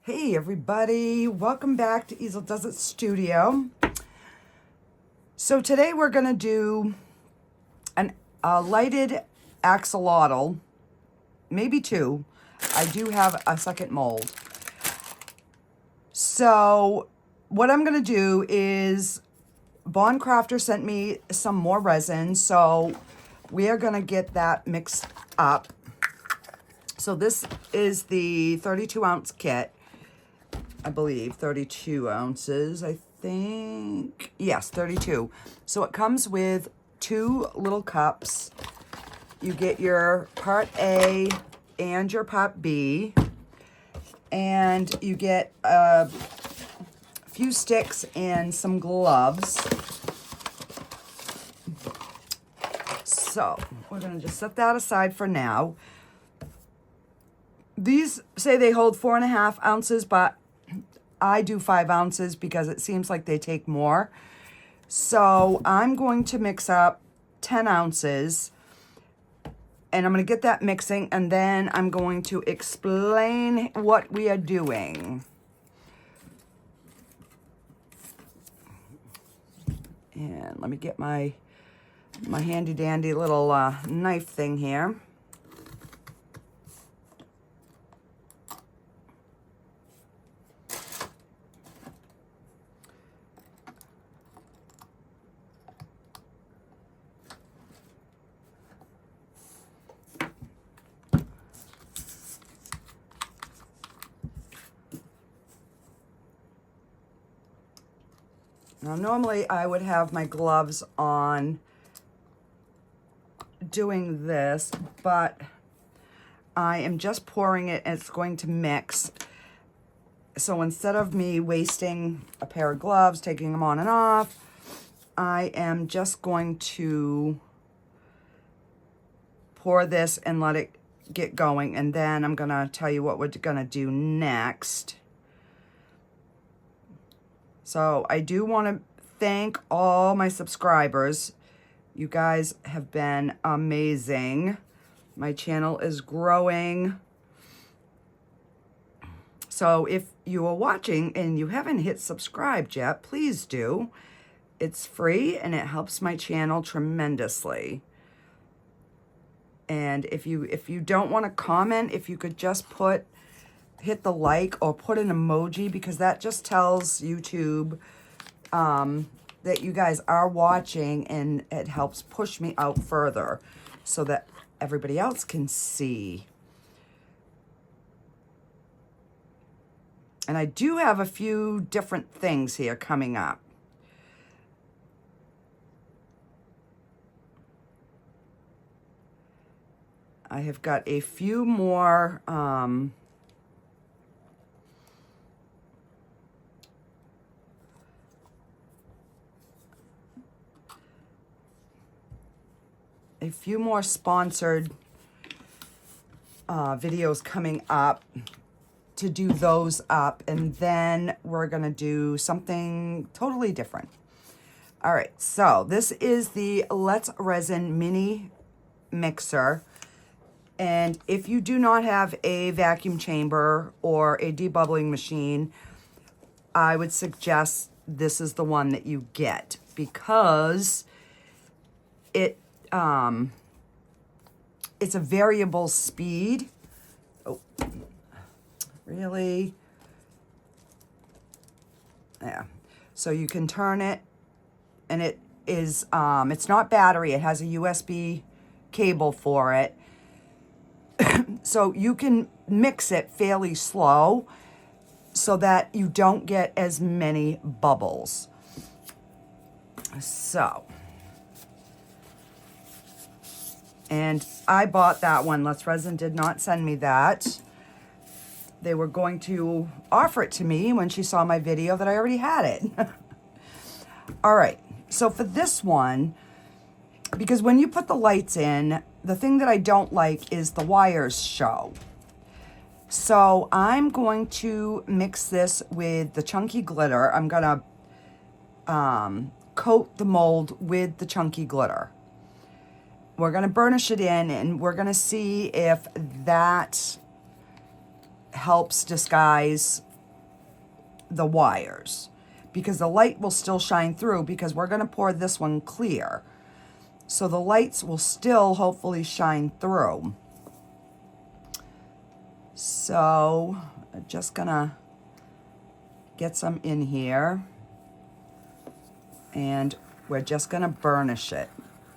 Hey everybody, welcome back to Easel Does It Studio. So today we're going to do a lighted axolotl, maybe two. I do have a second mold. So what I'm going to do is, Bond Craftor sent me some more resin, so we are going to get that mixed up. So this is the 32 ounce kit. I believe 32 ounces, I think. Yes, 32. So it comes with 2 little cups. You get your part A and your part B. And you get a few sticks and some gloves. So we're going to just set that aside for now. These say they hold 4.5 ounces, but I do 5 ounces because it seems like they take more. So I'm going to mix up 10 ounces and I'm going to get that mixing, and then I'm going to explain what we are doing. And let me get my handy dandy little knife thing here. Now, normally I would have my gloves on doing this, but I am just pouring it and it's going to mix. So instead of me wasting a pair of gloves, taking them on and off, I am just going to pour this and let it get going. And then I'm going to tell you what we're going to do next. So I do want to thank all my subscribers. You guys have been amazing. My channel is growing. So if you are watching and you haven't hit subscribe yet, please do. It's free and it helps my channel tremendously. And if you don't want to comment, if you could just hit the like or put an emoji, because that just tells YouTube that you guys are watching, and it helps push me out further so that everybody else can see. And I do have a few different things here coming up. I have got a few more sponsored videos coming up, to do those up, and then we're gonna do something totally different. All right, so this is the Let's Resin mini mixer, and if you do not have a vacuum chamber or a debubbling machine, I would suggest this is the one that you get, because it's a variable speed. Oh, really? Yeah. So you can turn it, and it is, it's not battery. It has a USB cable for it. So you can mix it fairly slow so that you don't get as many bubbles. So, and I bought that one. Let's Resin did not send me that. They were going to offer it to me when she saw my video that I already had it. All right, so for this one, because when you put the lights in, the thing that I don't like is the wires show. So I'm going to mix this with the chunky glitter. I'm gonna coat the mold with the chunky glitter. We're gonna burnish it in, and we're gonna see if that helps disguise the wires, because the light will still shine through, because we're going to pour this one clear. So the lights will still hopefully shine through. So I'm just going to get some in here, and we're just going to burnish it.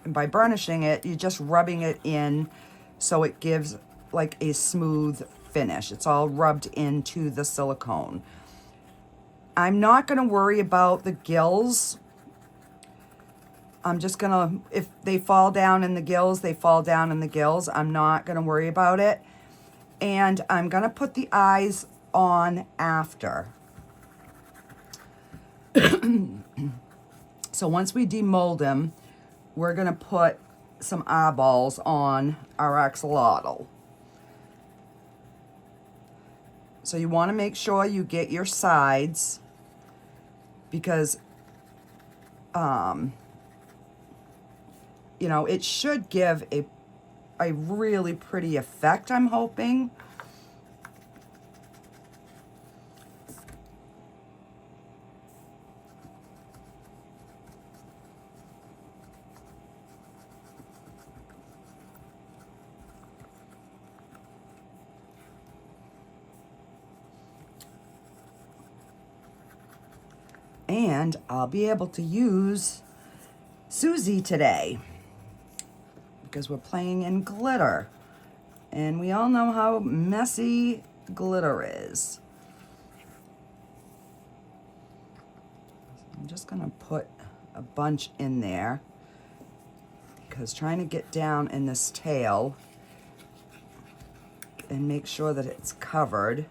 And by burnishing it, you're just rubbing it in so it gives like a smooth finish. It's all rubbed into the silicone. I'm not going to worry about the gills. I'm just going to, if they fall down in the gills, they fall down in the gills. I'm not going to worry about it. And I'm going to put the eyes on after. So once we demold them, we're going to put some eyeballs on our axolotl. So you want to make sure you get your sides, because you know, it should give a really pretty effect, I'm hoping. And I'll be able to use Susie today, because we're playing in glitter. And we all know how messy glitter is. I'm just gonna put a bunch in there, because trying to get down in this tail and make sure that it's covered.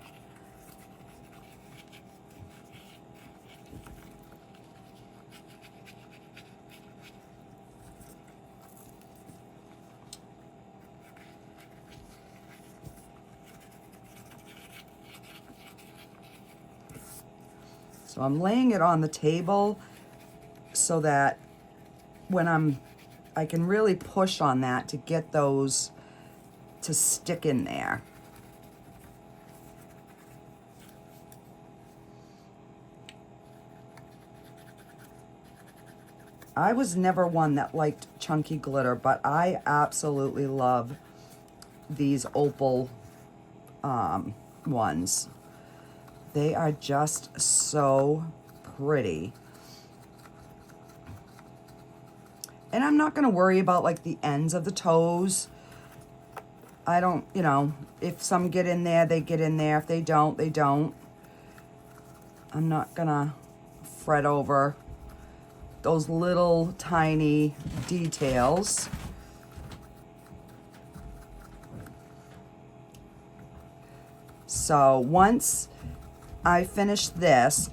So I'm laying it on the table so that when I can really push on that to get those to stick in there. I was never one that liked chunky glitter, but I absolutely love these opal ones. They are just so pretty. And I'm not going to worry about like the ends of the toes. I don't, you know, if some get in there, they get in there. If they don't, they don't. I'm not going to fret over those little tiny details. So once I finish this,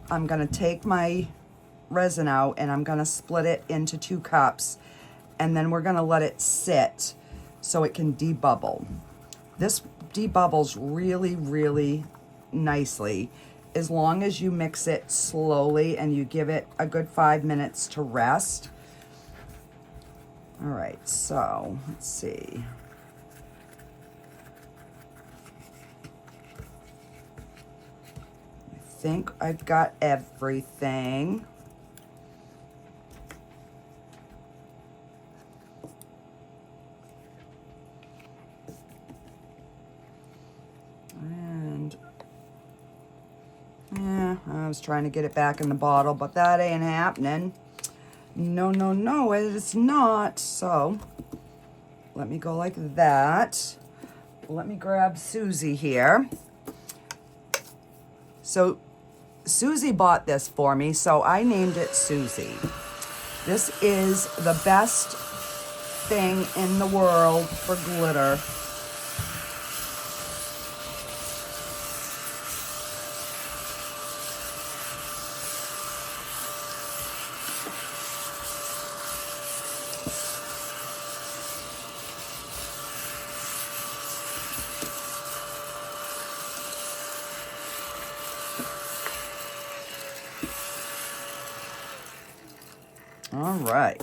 I'm going to take my resin out and I'm going to split it into 2 cups, and then we're going to let it sit so it can debubble. This debubbles really, really nicely as long as you mix it slowly and you give it a good 5 minutes to rest. All right, so let's see. I think I've got everything. And yeah, I was trying to get it back in the bottle, but that ain't happening. No, no, no, it is not. So let me go like that. Let me grab Susie here. So Susie bought this for me, so I named it Susie. This is the best thing in the world for glitter. All right,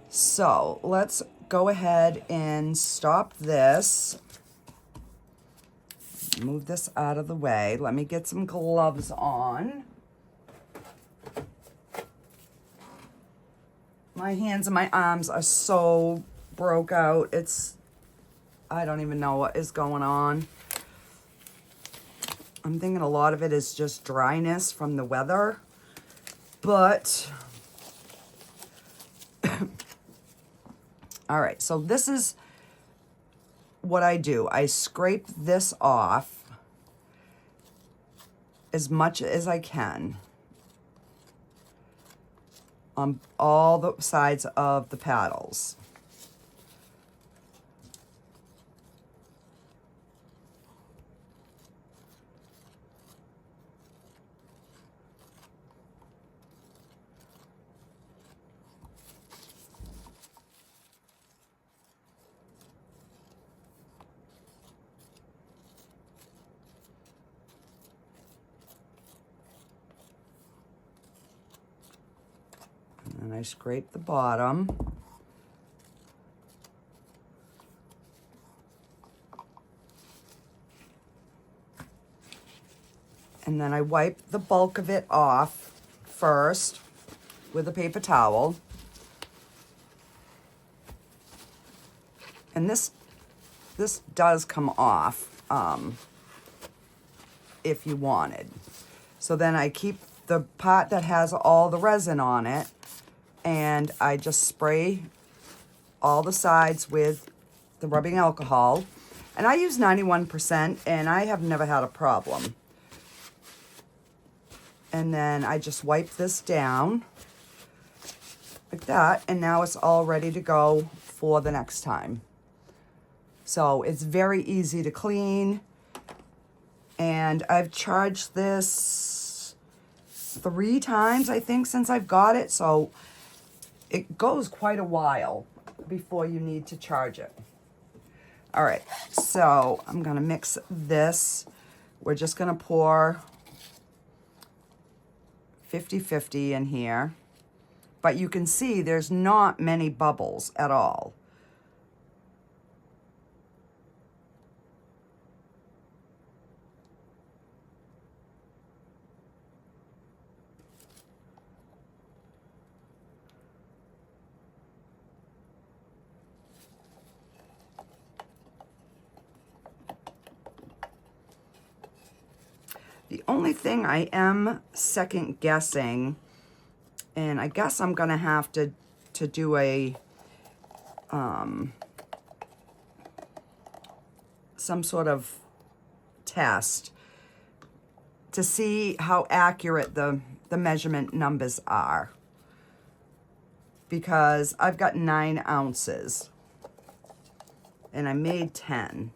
so let's go ahead and stop this. Move this out of the way. Let me get some gloves on. My hands and my arms are so broke out. I don't even know what is going on. I'm thinking a lot of it is just dryness from the weather. But, all right, so this is what I do. I scrape this off as much as I can on all the sides of the paddles. And I scrape the bottom. And then I wipe the bulk of it off first with a paper towel. And this does come off if you wanted. So then I keep the part that has all the resin on it, and I just spray all the sides with the rubbing alcohol. And I use 91%, and I have never had a problem. And then I just wipe this down like that, and now it's all ready to go for the next time. So it's very easy to clean, and I've charged this 3 times, I think, since I've got it, so it goes quite a while before you need to charge it. All right, so I'm gonna mix this. We're just gonna pour 50-50 in here, but you can see there's not many bubbles at all. The only thing I am second guessing, and I guess I'm gonna have to do a some sort of test to see how accurate the measurement numbers are, because I've got 9 ounces and I made 10.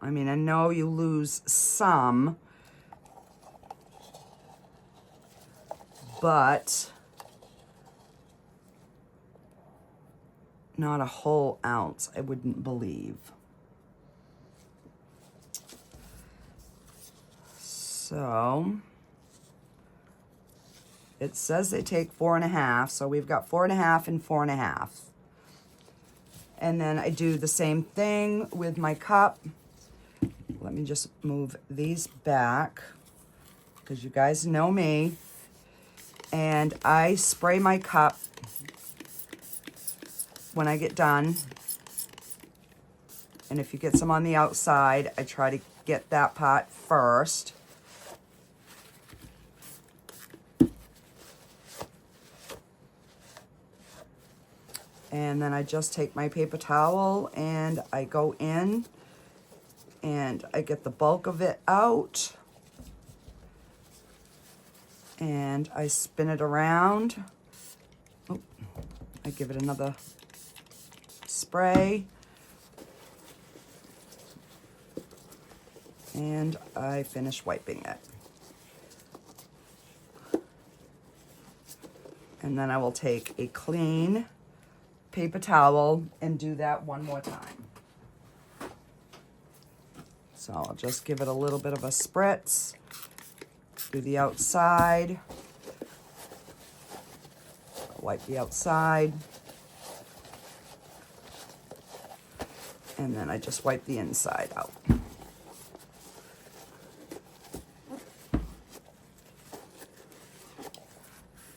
I mean, I know you lose some, but not a whole ounce, I wouldn't believe. So it says they take 4.5, so we've got 4.5 and 4.5. And then I do the same thing with my cup. Let me just move these back, because you guys know me. And I spray my cup when I get done. And if you get some on the outside, I try to get that part first. And then I just take my paper towel and I go in and I get the bulk of it out. And I spin it around. Oh, I give it another spray. And I finish wiping it. And then I will take a clean paper towel and do that one more time. So I'll just give it a little bit of a spritz, do the outside, wipe the outside, And then I just wipe the inside out.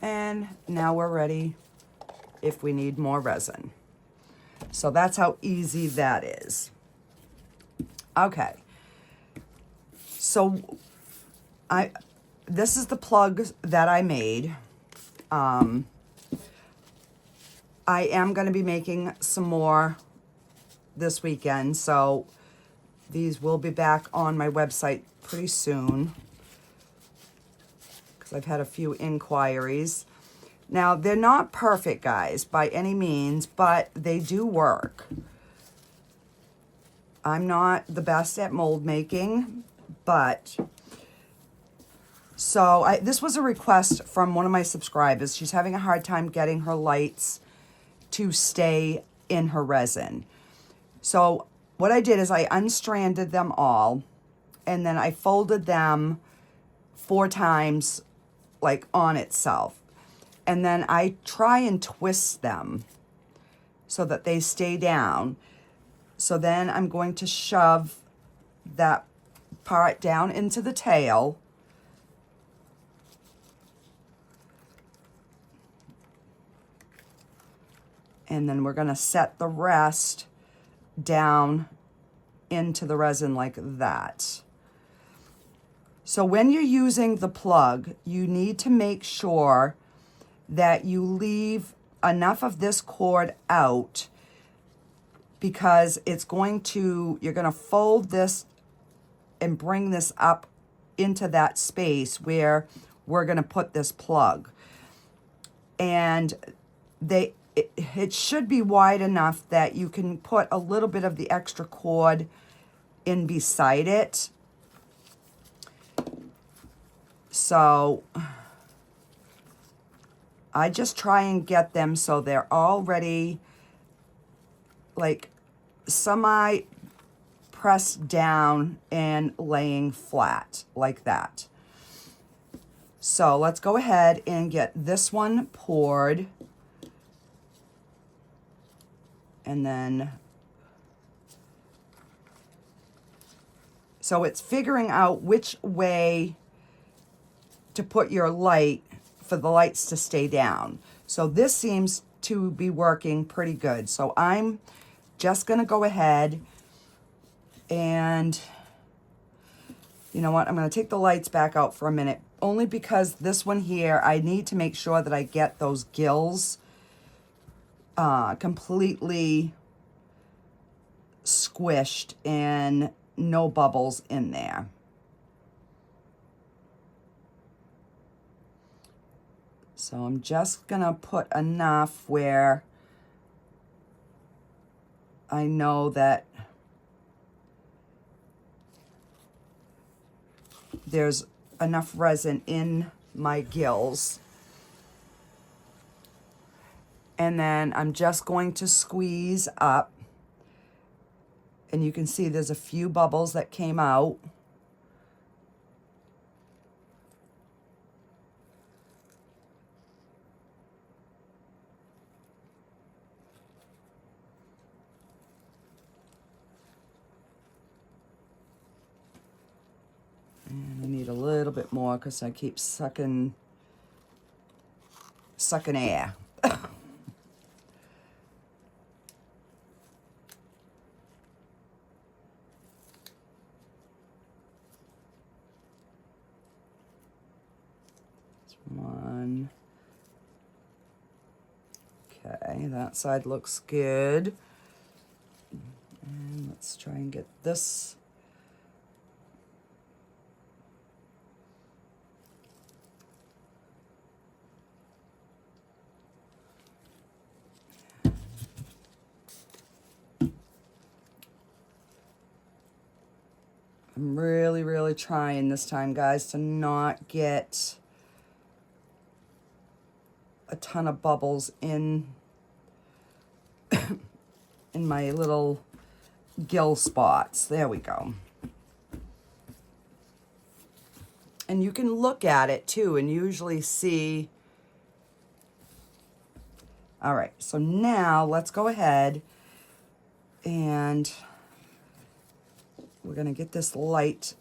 And now we're ready if we need more resin. So that's how easy that is. Okay. So this is the plug that I made. I am going to be making some more this weekend, so these will be back on my website pretty soon because I've had a few inquiries. Now, they're not perfect, guys, by any means, but they do work. I'm not the best at mold making, but so this was a request from one of my subscribers. She's having a hard time getting her lights to stay in her resin. So what I did is I unstranded them all, and then I folded them 4 times, like on itself. And then I try and twist them so that they stay down. So then I'm going to shove that part down into the tail. And then we're going to set the rest down into the resin like that. So when you're using the plug, you need to make sure that you leave enough of this cord out, because it's going to, you're going to fold this and bring this up into that space where we're going to put this plug. And it should be wide enough that you can put a little bit of the extra cord in beside it. So I just try and get them so they're already like semi pressed down and laying flat like that. So let's go ahead and get this one poured. And then, so it's figuring out which way to put your light for the lights to stay down. So this seems to be working pretty good. So I'm just going to go ahead and, you know what, I'm going to take the lights back out for a minute, only because this one here, I need to make sure that I get those gills completely squished and no bubbles in there. So I'm just gonna put enough where I know that there's enough resin in my gills. And then I'm just going to squeeze up. And you can see there's a few bubbles that came out. And I need a little bit more because I keep sucking air. One. Okay, that side looks good. And let's try and get this. I'm really trying this time, guys, to not get a ton of bubbles in in my little gill spots. There we go. And you can look at it too and usually see. All right, so now let's go ahead and we're going to get this light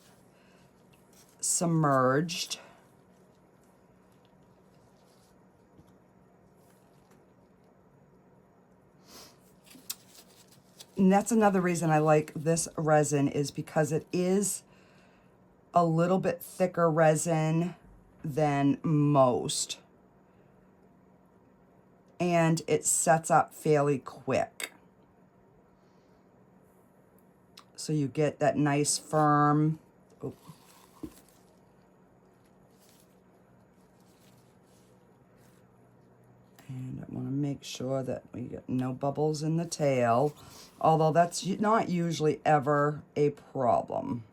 submerged. And that's another reason I like this resin, is because it is a little bit thicker resin than most. And it sets up fairly quick. So you get that nice firm, oh. And I want to make sure that we get no bubbles in the tail, although that's not usually ever a problem.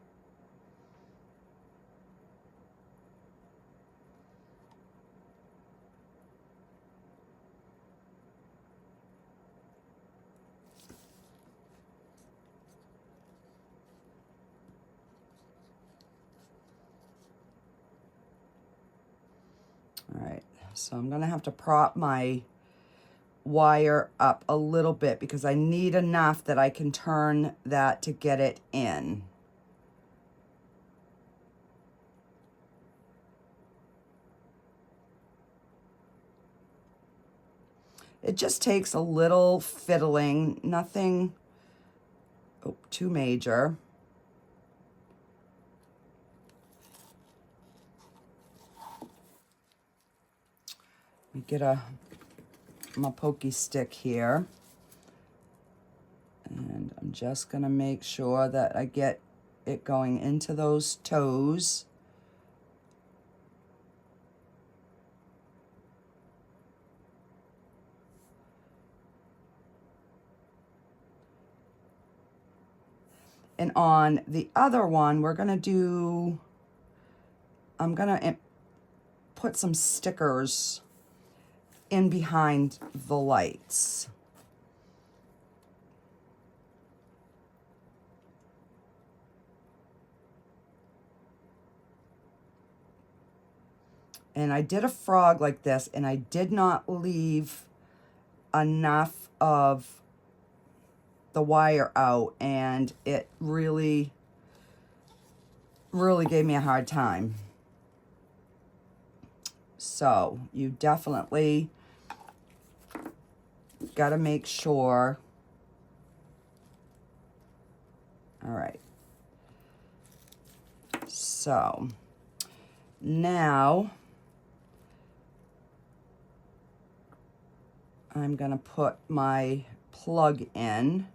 All right, so I'm gonna have to prop my wire up a little bit because I need enough that I can turn that to get it in. It just takes a little fiddling, nothing too major. Let me get my pokey stick here. And I'm just gonna make sure that I get it going into those toes. And on the other one, we're gonna do, I'm gonna put some stickers in behind the lights. And I did a frog like this, and I did not leave enough of the wire out, and it really gave me a hard time. So you definitely got to make sure. All right. So now I'm going to put my plug in.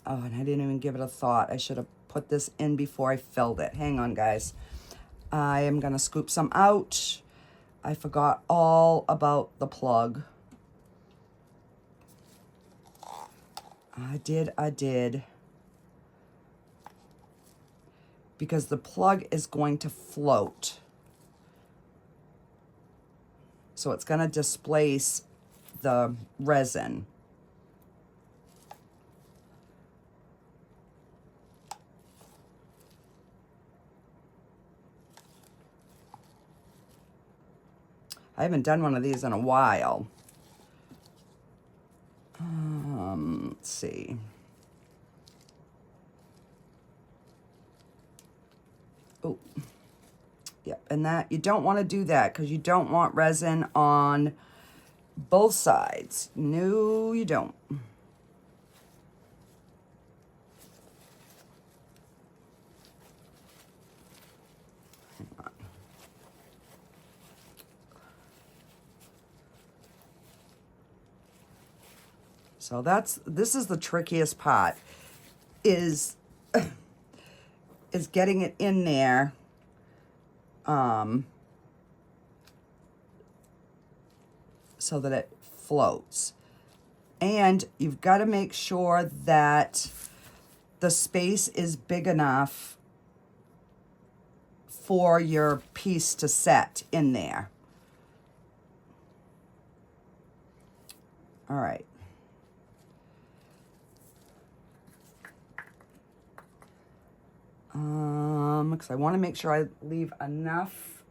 Oh, and I didn't even give it a thought. I should have put this in before I filled it. Hang on, guys. I am going to scoop some out. I forgot all about the plug. I did. Because the plug is going to float. So it's going to displace the resin. I haven't done one of these in a while. Let's see. Oh, yep. And that, you don't want to do that because you don't want resin on both sides. No, you don't. So this is the trickiest part, is getting it in there. So that it floats. And you've got to make sure that the space is big enough for your piece to set in there. All right. Because I want to make sure I leave enough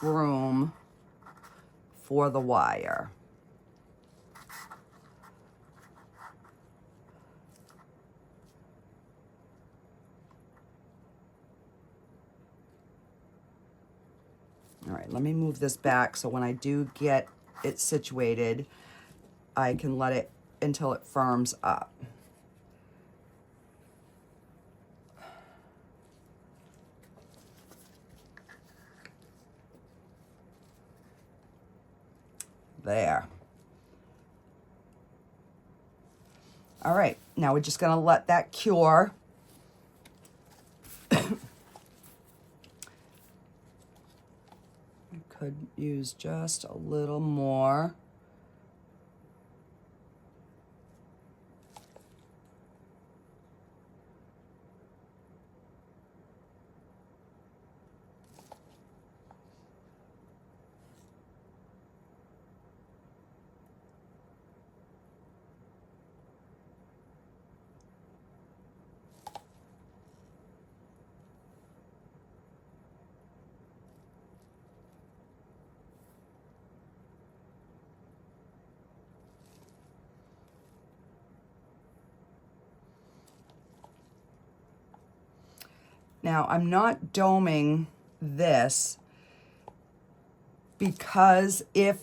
room for the wire. right, let me move this back so when I do get it situated, I can let it until it firms up. There. All right, now we're just gonna let that cure. I could use just a little more. Now, I'm not doming this because if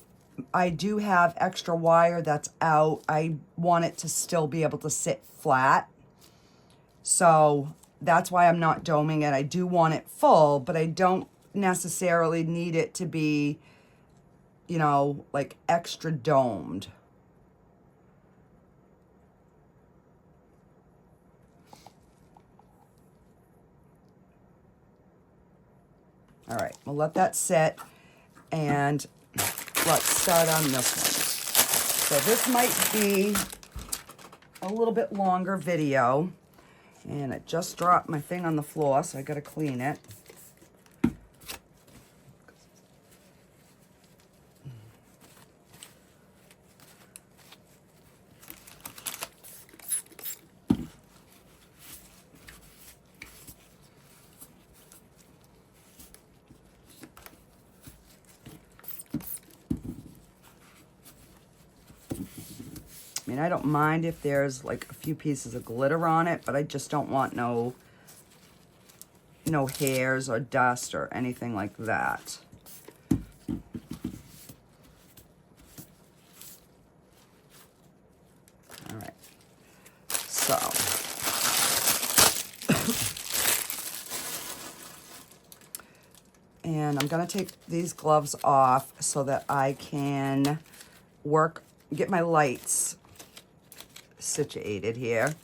I do have extra wire that's out, I want it to still be able to sit flat. So that's why I'm not doming it. I do want it full, but I don't necessarily need it to be, you know, like extra domed. All right, we'll let that sit, and let's start on this one. So this might be a little bit longer video, and I just dropped my thing on the floor, so I gotta clean it. I mean, I don't mind if there's like a few pieces of glitter on it, but I just don't want no hairs or dust or anything like that. All right, so. And I'm gonna take these gloves off so that I can get my lights situated here.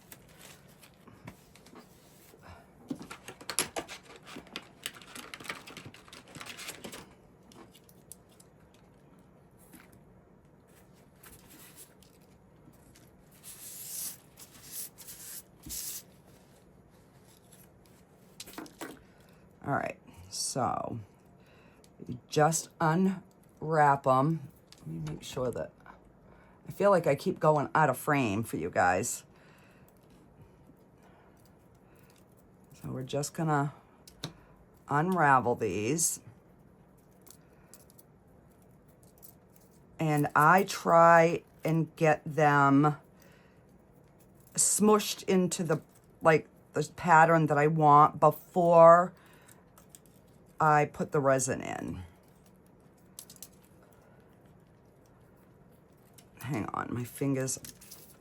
All right, so you just unwrap them. Let me make sure that I feel like I keep going out of frame for you guys. So we're just gonna unravel these. And I try and get them smushed into the pattern that I want before I put the resin in. Hang on, my fingers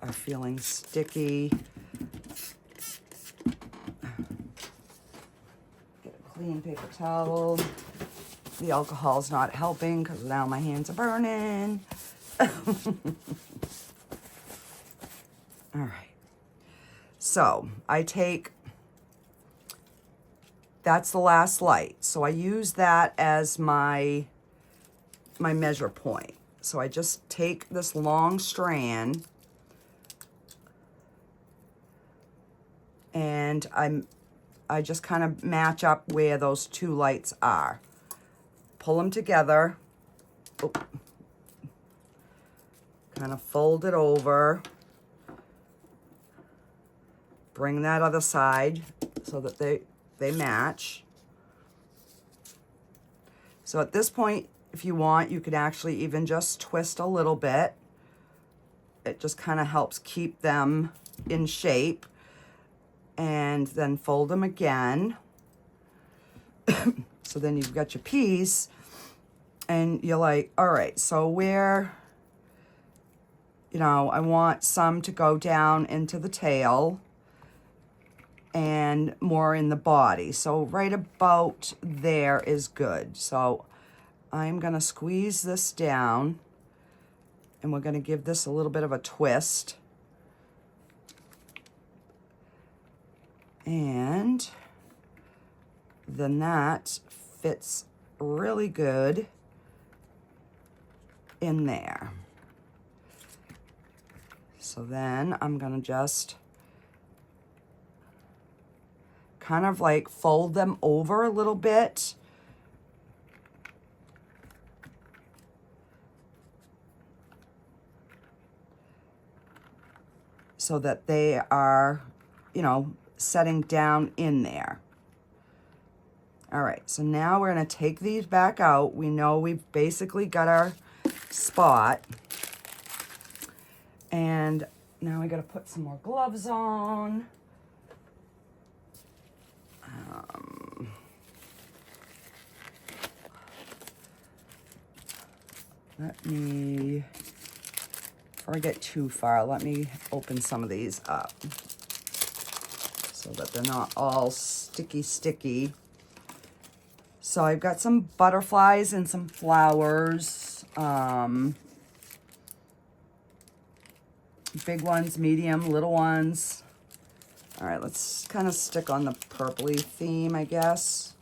are feeling sticky. Get a clean paper towel. The alcohol's not helping because now my hands are burning. All right. So I take, that's the last light. So I use that as my measure point. So I just take this long strand and I just kind of match up where those two lights are. Pull them together. Oh. Kind of fold it over. Bring that other side so that they match. So at this point, if you want, you could actually even just twist a little bit. It just kind of helps keep them in shape. And then fold them again. So then you've got your piece. and you're like, all right, so where, you know, I want some to go down into the tail and more in the body. So right about there is good. So I'm gonna squeeze this down, and we're gonna give this a little bit of a twist. And then that fits really good in there. So then I'm gonna just kind of like fold them over a little bit. So that they are, you know, setting down in there. All right, so now we're gonna take these back out. We know we've basically got our spot. And now we gotta put some more gloves on. Let me, before I get too far, let me open some of these up so that they're not all sticky. So I've got some butterflies and some flowers. Big ones, medium, little ones. All right, let's kind of stick on the purpley theme, I guess.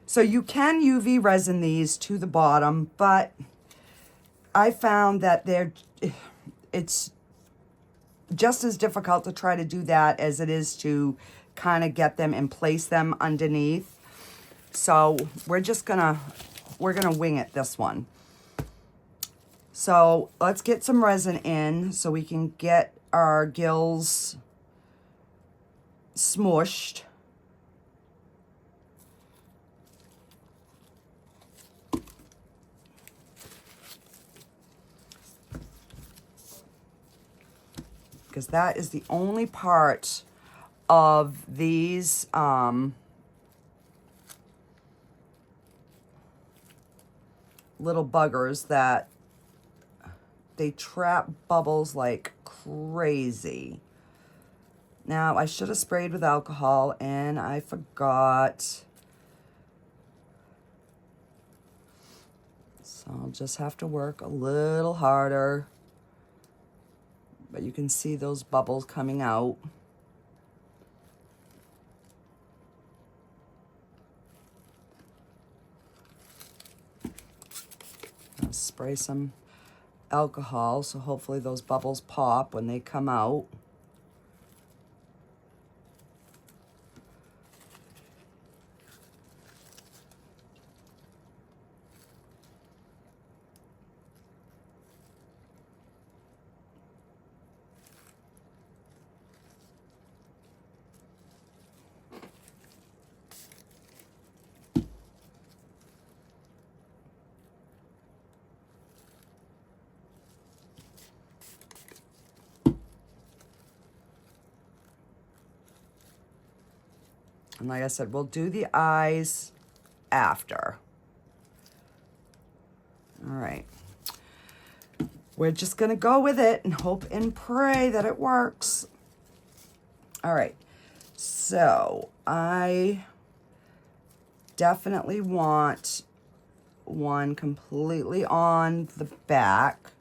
So you can UV resin these to the bottom, but I found that it's just as difficult to try to do that as it is to kind of get them and place them underneath. So we're gonna wing it this one. So let's get some resin in so we can get our gills smushed. Because that is the only part of these little buggers that they trap bubbles like crazy. Now, I should have sprayed with alcohol and I forgot. So I'll just have to work a little harder. But you can see those bubbles coming out. I'll spray some alcohol, so hopefully those bubbles pop when they come out. And like I said, we'll do the eyes after. All right. We're just gonna go with it and hope and pray that it works. All right, so I definitely want one completely on the back.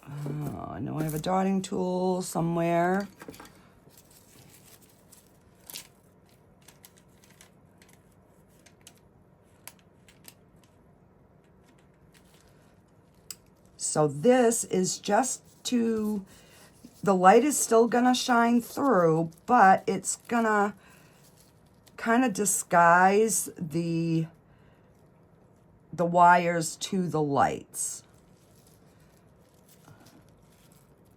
Oh, I know I have a dotting tool somewhere. So this is just to, the light is still gonna shine through, but it's gonna kind of disguise the wires to the lights.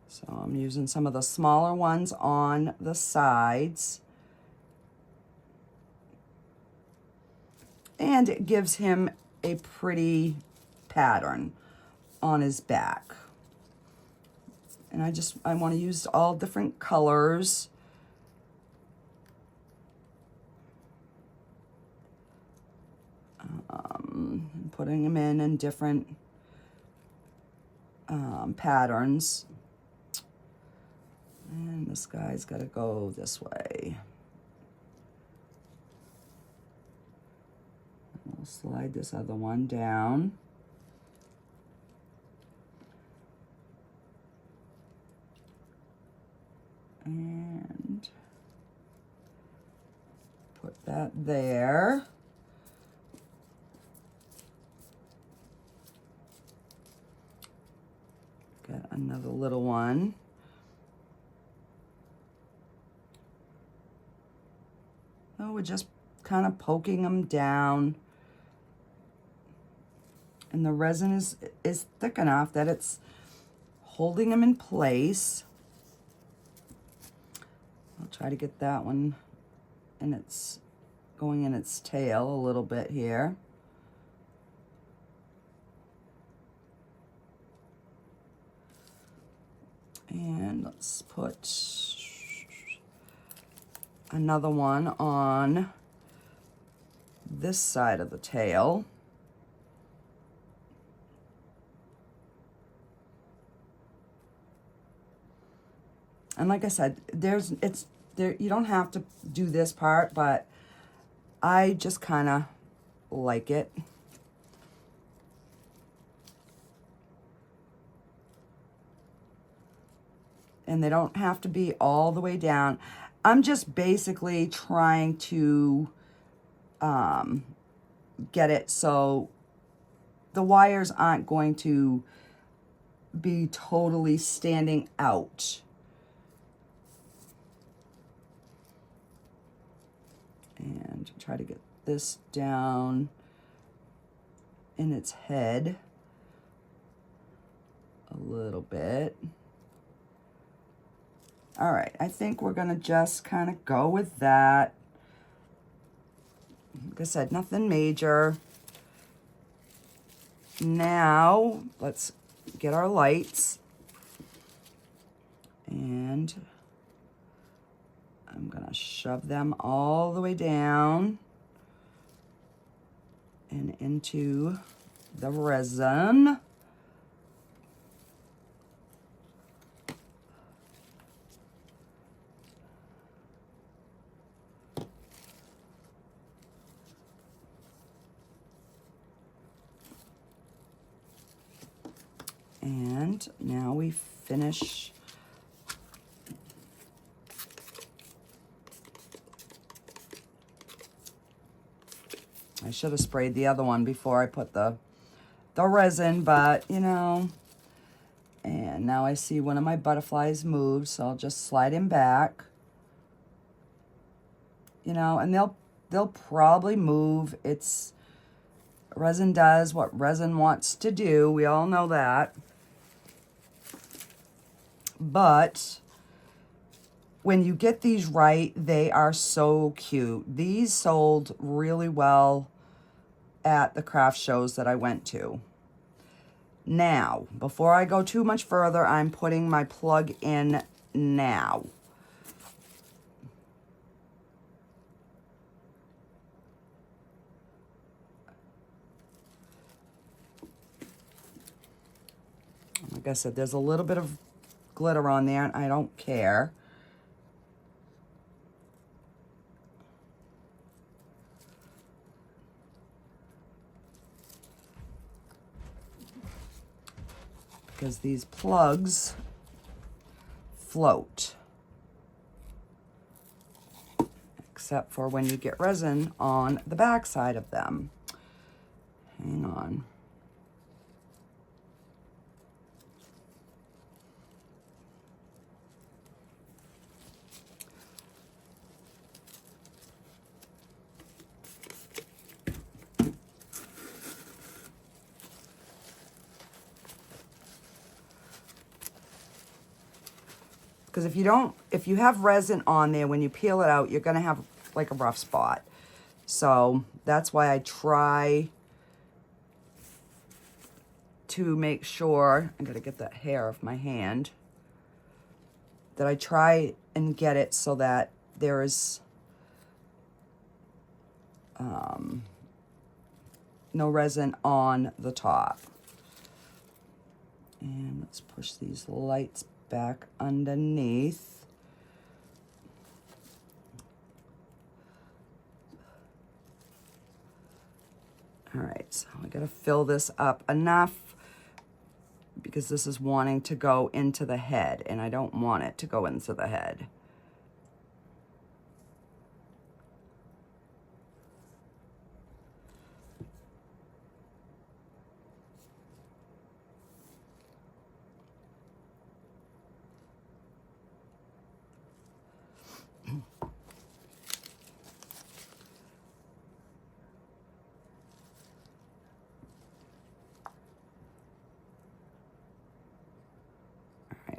So I'm using some of the smaller ones on the sides. And it gives him a pretty pattern on his back. And I want to use all different colors. Putting them in different patterns. And this guy's got to go this way. I'll slide this other one down. And put that there. Got another little one. Oh, we're just kind of poking them down. And the resin is thick enough that it's holding them in place. I'll try to get that one, and it's going in its tail a little bit here. And let's put another one on this side of the tail. And like I said, you don't have to do this part, but I just kind of like it. And they don't have to be all the way down. I'm just basically trying to get it so the wires aren't going to be totally standing out. And try to get this down in its head a little bit. All right, I think we're gonna just kind of go with that. Like I said, nothing major. Now, let's get our lights. And I'm gonna shove them all the way down and into the resin. And now we finish I should have sprayed the other one before I put the resin, but you know, and now I see one of my butterflies moved, so I'll just slide him back. You know, and they'll probably move. It's resin does what resin wants to do. We all know that. But when you get these right, they are so cute. These sold really well at the craft shows that I went to. Now, before I go too much further, I'm putting my plug in now. Like I said, there's a little bit of glitter on there, and I don't care. Because these plugs float. Except for when you get resin on the back side of them. Hang on. Because if you have resin on there, when you peel it out, you're going to have like a rough spot. So that's why I try to make sure, I got to get that hair off my hand. that I try and get it so that there is no resin on the top. And let's push these lights back underneath. All right, so I gotta fill this up enough because this is wanting to go into the head, and I don't want it to go into the head.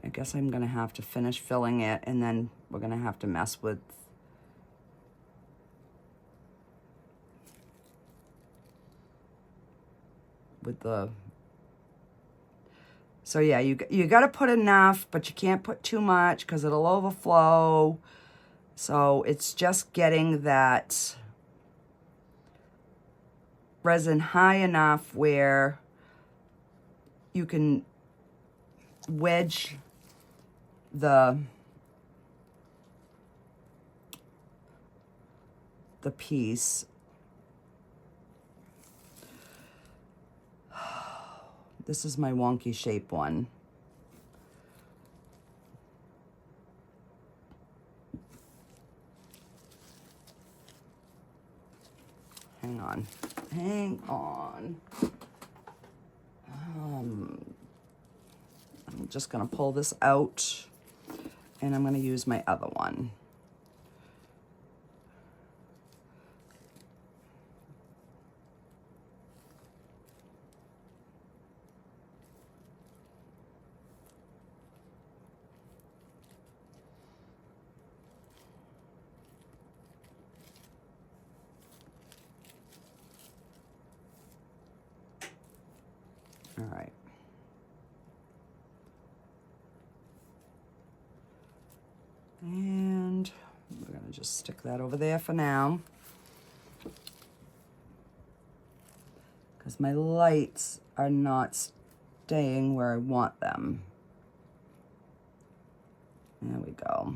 I guess I'm gonna have to finish filling it, and then we're gonna have to mess with the, so yeah, you gotta put enough, but you can't put too much because it'll overflow. So it's just getting that resin high enough where you can wedge the piece. This is my wonky shape one. Hang on. Hang on. I'm just going to pull this out, and I'm going to use my other one. All right. And we're going to just stick that over there for now, because my lights are not staying where I want them. There we go.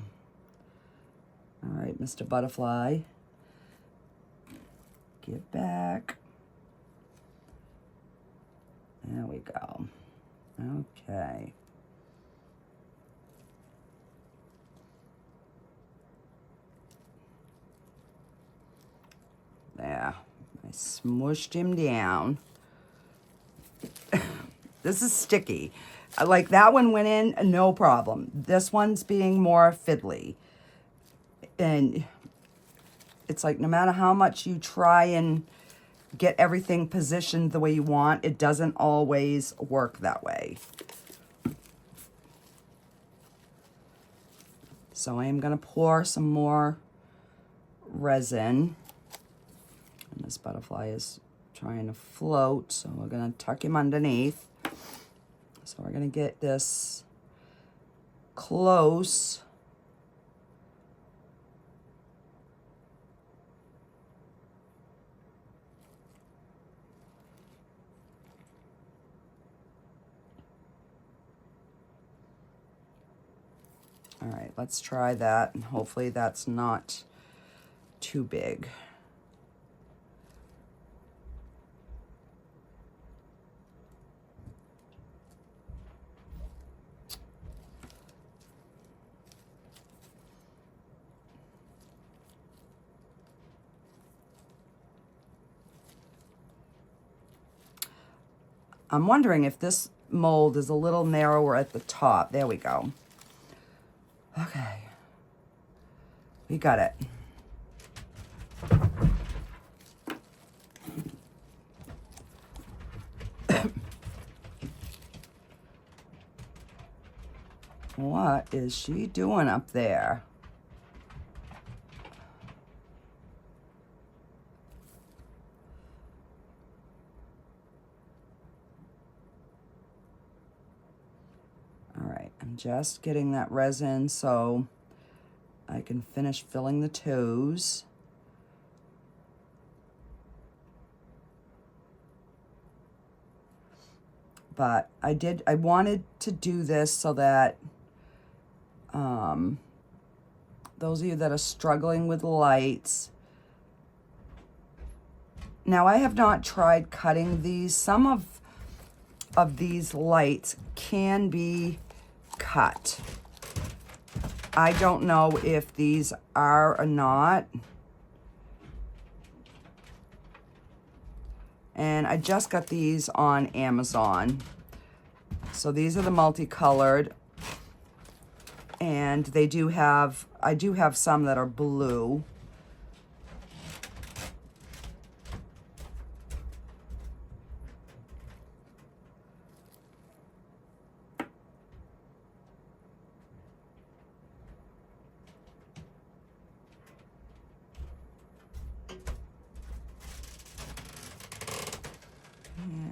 All right, Mr. Butterfly, get back. There we go. Okay. There. I smushed him down. This is sticky. Like that one went in, no problem. This one's being more fiddly. And it's like no matter how much you try and get everything positioned the way you want, it doesn't always work that way. So I am going to pour some more resin. And this butterfly is trying to float, so we're going to tuck him underneath. So we're going to get this close. All right, let's try that, and hopefully that's not too big. I'm wondering if this mold is a little narrower at the top. There we go. Okay. We got it. What is she doing up there? All right, I'm Just getting that resin so I can finish filling the toes. But I wanted to do this so that those of you that are struggling with lights. Now, I have not tried cutting these. Some of these lights can be cut. I don't know if these are or not. And I just got these on Amazon. So these are the multicolored. And they do have, I do have some that are blue.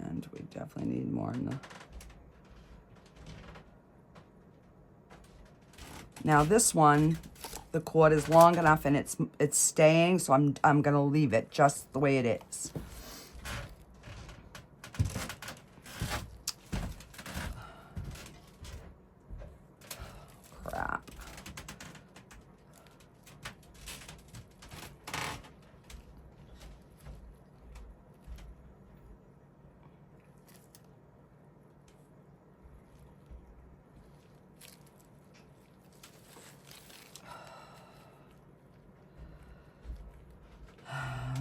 And we definitely need more in the... Now this one, the cord is long enough and it's staying, so I'm gonna leave it just the way it is. Crap.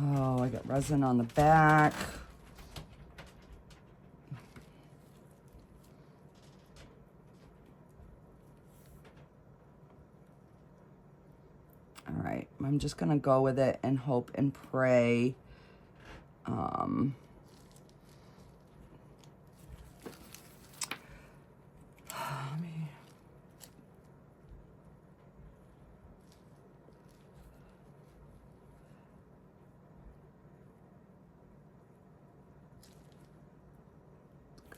Oh, I got resin on the back. All right, I'm just gonna go with it and hope and pray.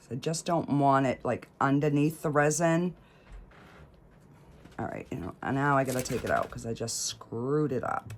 I just don't want it like underneath the resin. All right, you know, and now I gotta take it out because I just screwed it up.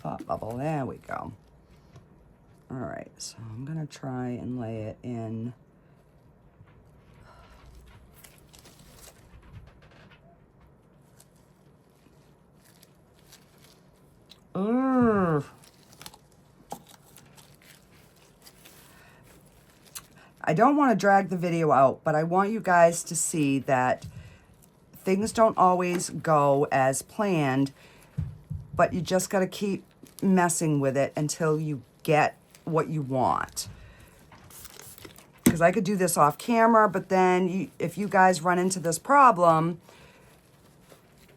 Pop bubble, there we go. All right, so I'm gonna try and lay it in. Ugh. I don't want to drag the video out, but I want you guys to see that things don't always go as planned, but you just got to keep messing with it until you get what you want. Because I could do this off camera, but then if you guys run into this problem,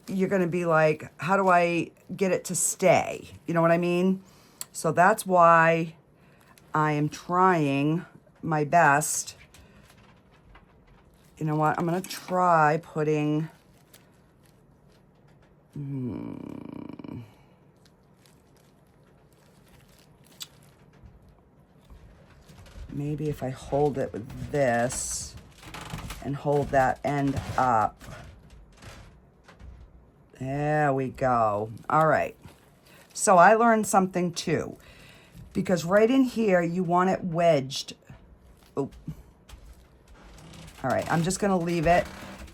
you're going to be like, how do I get it to stay? You know what I mean? So that's why I am trying my best. You know what? I'm going to try putting... Maybe if I hold it with this and hold that end up. There we go. All right. So I learned something too, because right in here, you want it wedged. Oh. All right, I'm just gonna leave it.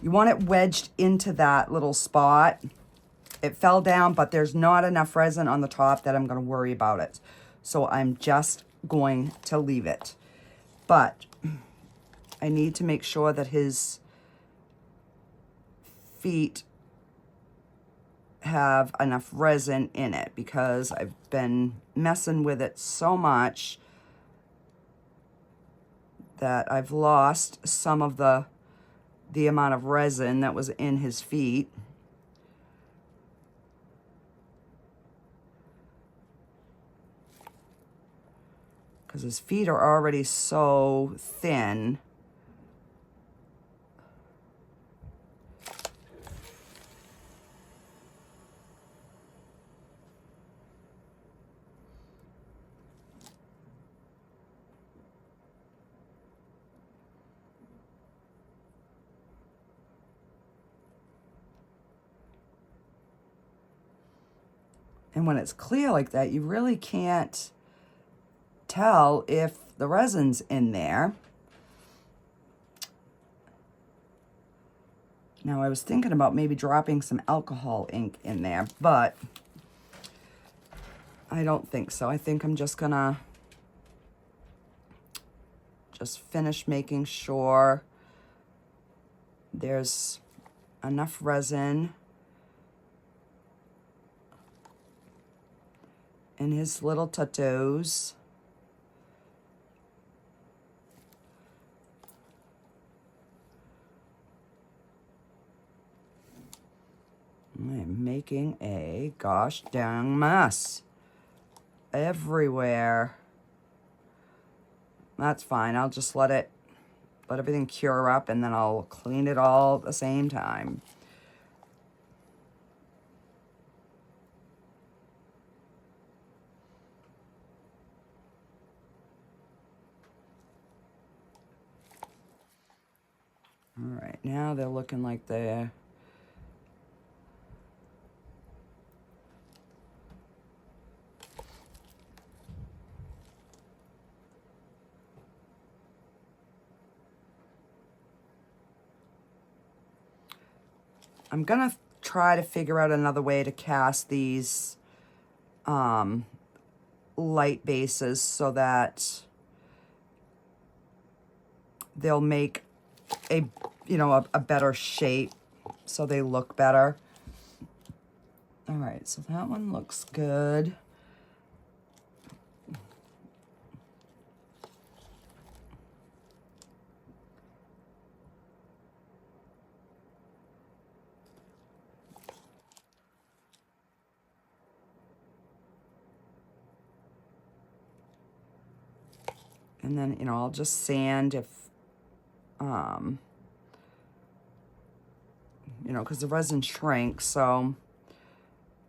You want it wedged into that little spot. It fell down, but there's not enough resin on the top that I'm gonna worry about it. So I'm just going to leave it. But I need to make sure that his feet have enough resin in it, because I've been messing with it so much that I've lost some of the amount of resin that was in his feet. Because his feet are already so thin. And when it's clear like that, you really can't tell if the resin's in there. Now, I was thinking about maybe dropping some alcohol ink in there, but I don't think so. I think I'm just gonna finish making sure there's enough resin in his little tattoos. I'm making a gosh dang mess everywhere. That's fine. I'll just let everything cure up, and then I'll clean it all at the same time. All right, now they're looking like they're I'm gonna try to figure out another way to cast these light bases so that they'll make a better shape, so they look better. All right, so that one looks good. And then, I'll just sand if, because the resin shrinks, so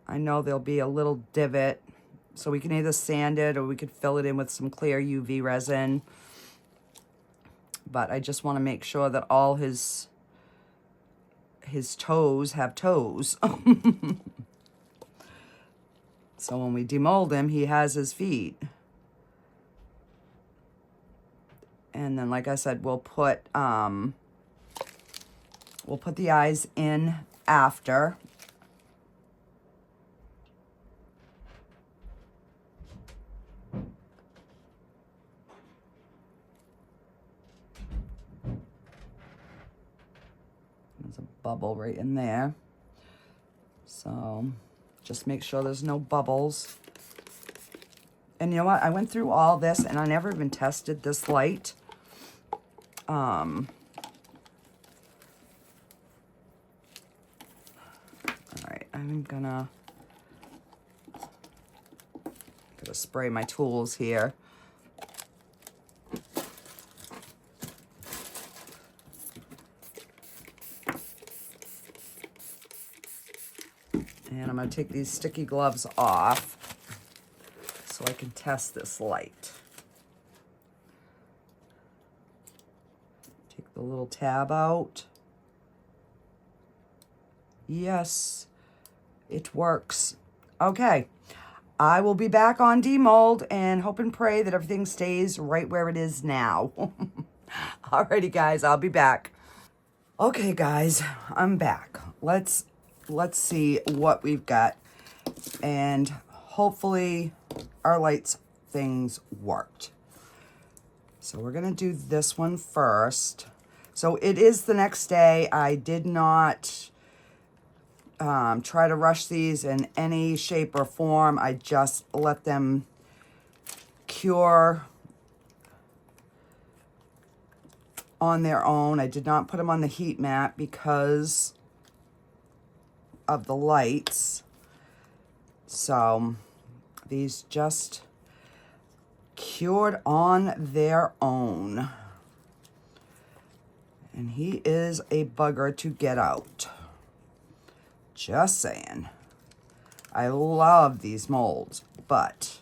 I know there'll be a little divot. So we can either sand it or we could fill it in with some clear UV resin. But I just want to make sure that all his toes have toes. So when we demold him, he has his feet. And then, like I said, we'll put the eyes in after. There's a bubble right in there. So just make sure there's no bubbles. And you know what? I went through all this and I never even tested this light. All right, I'm gonna spray my tools here. And I'm gonna take these sticky gloves off so I can test this light. Take the little tab out. Yes, it works. Okay, I will be back on demold and hope and pray that everything stays right where it is now. Alrighty, guys, I'll be back. Okay, guys, I'm back. Let's see what we've got, and hopefully our lights things worked. So we're gonna do this one first. So it is the next day. I did not try to rush these in any shape or form. I just let them cure on their own. I did not put them on the heat mat because of the lights. So these just cured on their own. And he is a bugger to get out. Just saying. I love these molds, but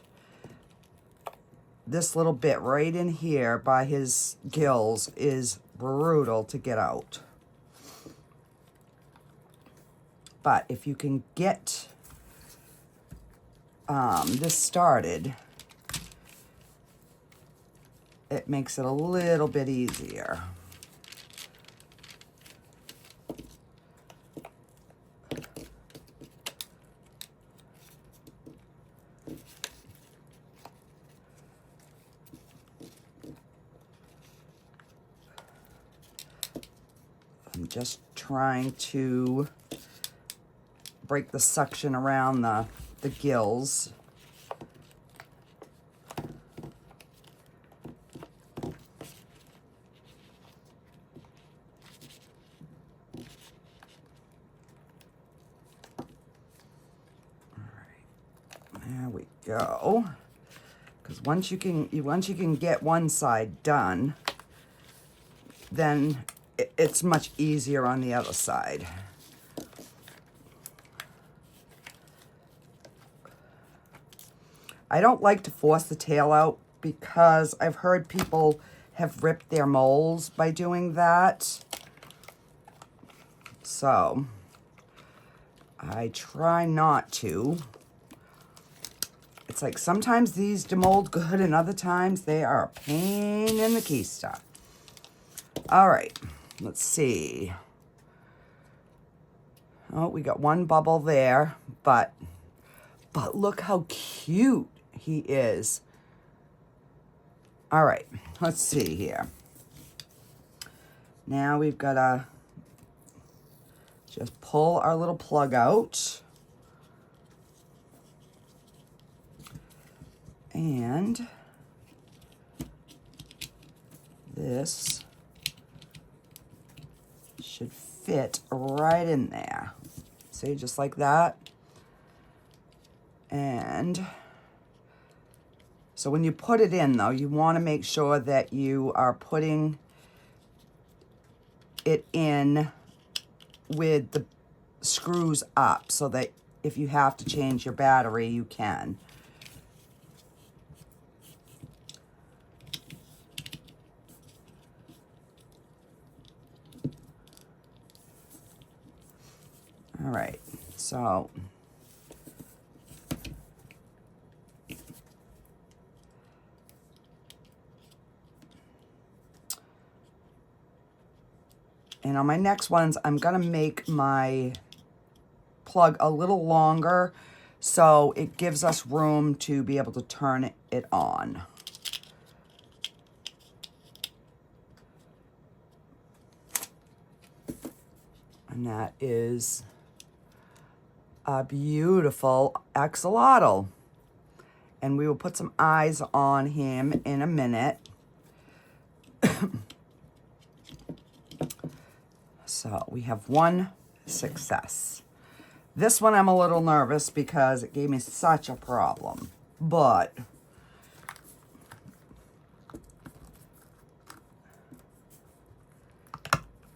this little bit right in here by his gills is brutal to get out. But if you can get this started, it makes it a little bit easier. I'm just trying to break the suction around the gills. There we go. Because once you can get one side done, then it's much easier on the other side. I don't like to force the tail out because I've heard people have ripped their molds by doing that. So I try not to. It's like sometimes these demold good and other times they are a pain in the keister. All right, let's see. Oh, we got one bubble there, but look how cute he is. All right, let's see here. Now we've got to just pull our little plug out. And this should fit right in there. See, just like that. And so when you put it in, though, you want to make sure that you are putting it in with the screws up so that if you have to change your battery, you can. All right, so and on my next ones, I'm gonna make my plug a little longer so it gives us room to be able to turn it on. And that is a beautiful axolotl. And we will put some eyes on him in a minute. So we have one success. This one I'm a little nervous because it gave me such a problem, but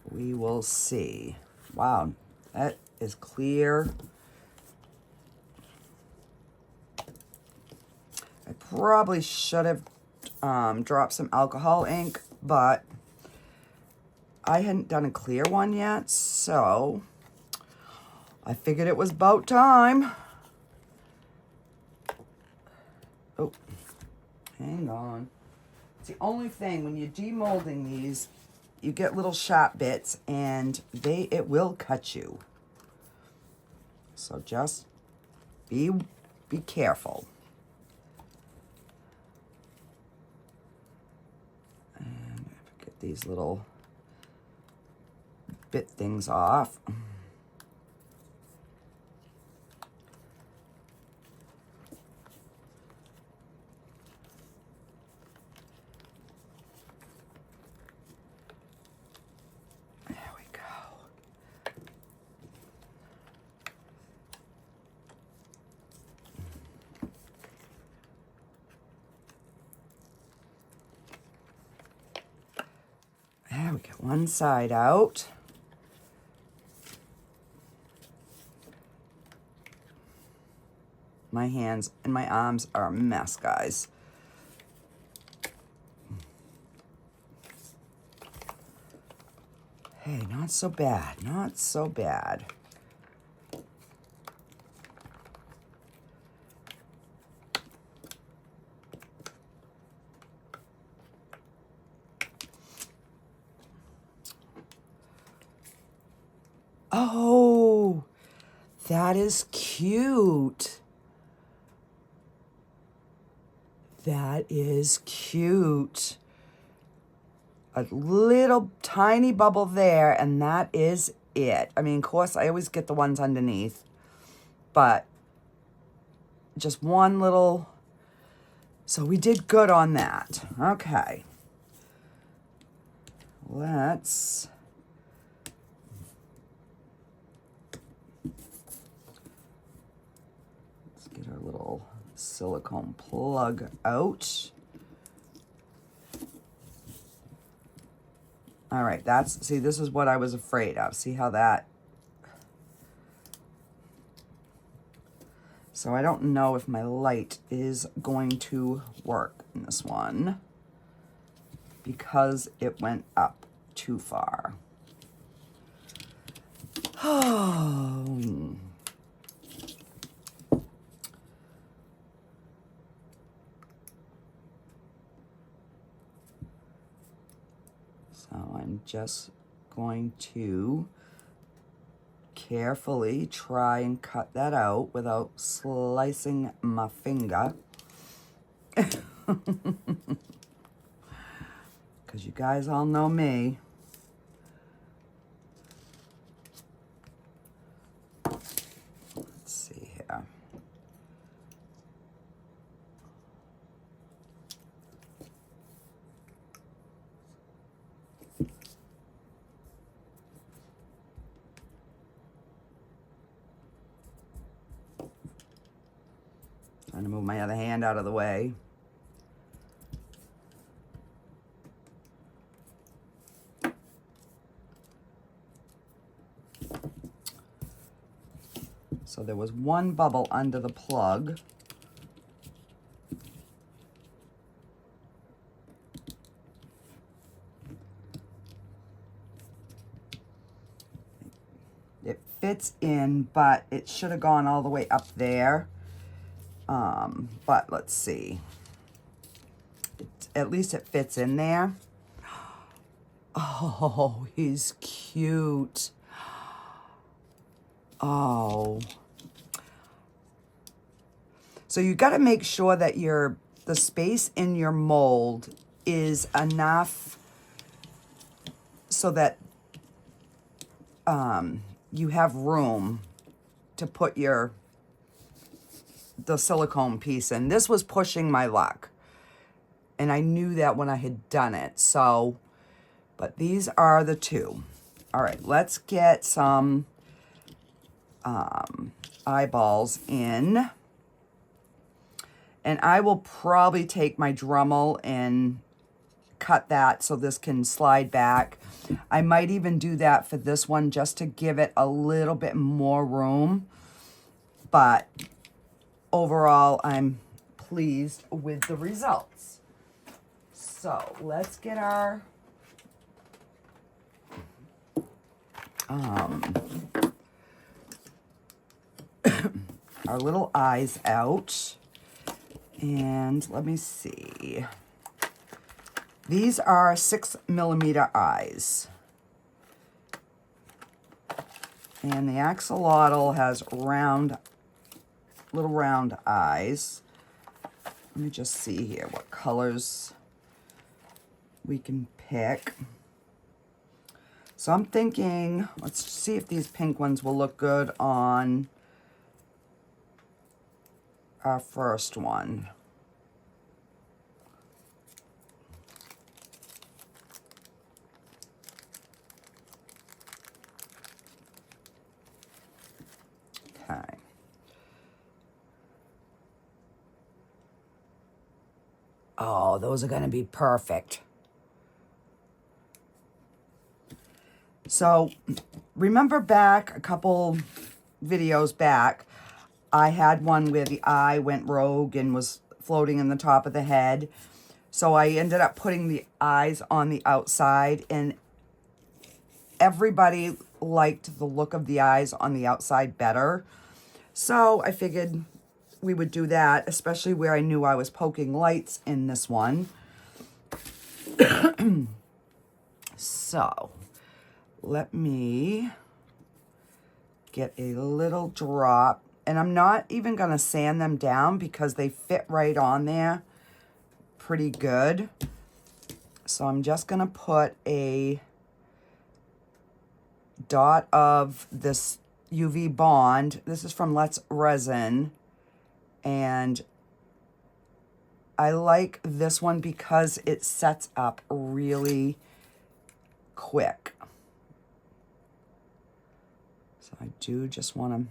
we will see. Wow, that is clear. I probably should have dropped some alcohol ink, but I hadn't done a clear one yet, so I figured it was about time. Oh, hang on. It's the only thing, when you're demolding these, you get little sharp bits and it will cut you. So just be careful. And get these little bit things off. one side out. My hands and my arms are a mess, guys. Hey, not so bad, not so bad. Oh, that is cute. That is cute. A little tiny bubble there, and that is it. I mean, of course, I always get the ones underneath, but just one little. So we did good on that. Okay. Let's get our little silicone plug out. All right, see, this is what I was afraid of. See how that, so I don't know if my light is going to work in this one because it went up too far. Oh. So I'm just going to carefully try and cut that out without slicing my finger. Because you guys all know me. Let's see here. Trying to move my other hand out of the way. So there was one bubble under the plug. It fits in, but it should have gone all the way up there. But let's see. At least it fits in there. Oh, he's cute. Oh. So you got to make sure that the space in your mold is enough so that you have room to put the silicone piece in. This was pushing my luck, and I knew that when I had done it. So, but these are the two. All right, let's get some eyeballs in, and I will probably take my Dremel and cut that so this can slide back. I might even do that for this one just to give it a little bit more room, but overall, I'm pleased with the results. So let's get our our little eyes out. And let me see. These are 6mm eyes. And the axolotl has little round eyes. Let me just see here what colors we can pick. So I'm thinking, let's see if these pink ones will look good on our first one. Okay. Oh, those are going to be perfect. So remember back a couple videos back, I had one where the eye went rogue and was floating in the top of the head. So I ended up putting the eyes on the outside, and everybody liked the look of the eyes on the outside better. So I figured we would do that, especially where I knew I was poking lights in this one. So let me get a little drop, and I'm not even going to sand them down because they fit right on there pretty good. So I'm just going to put a dot of this UV Bond. This is from Let's Resin, and I like this one because it sets up really quick. So I do just want to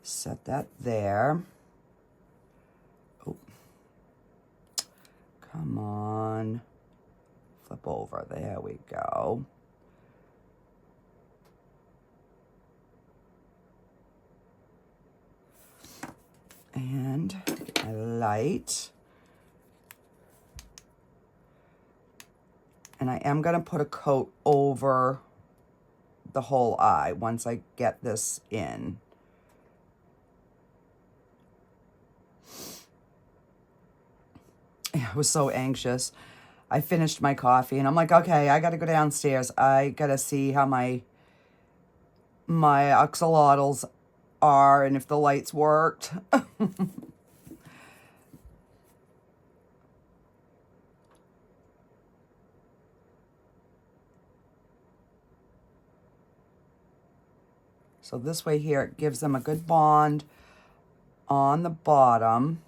set that there. Oh, come on. Flip over. There we go. And a light. And I am going to put a coat over the whole eye once I get this in. I was so anxious. I finished my coffee and I'm like, okay, I got to go downstairs. I got to see how my axolotls are and if the lights worked. So this way here, it gives them a good bond on the bottom.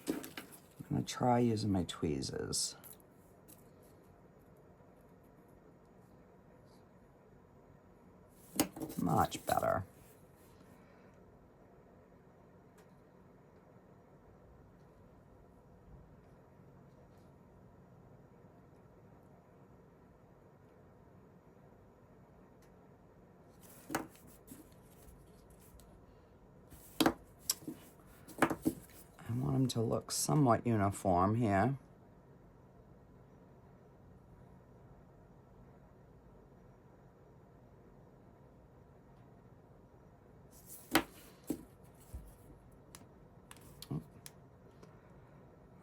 I'm gonna try using my tweezers. Much better. I want them to look somewhat uniform here.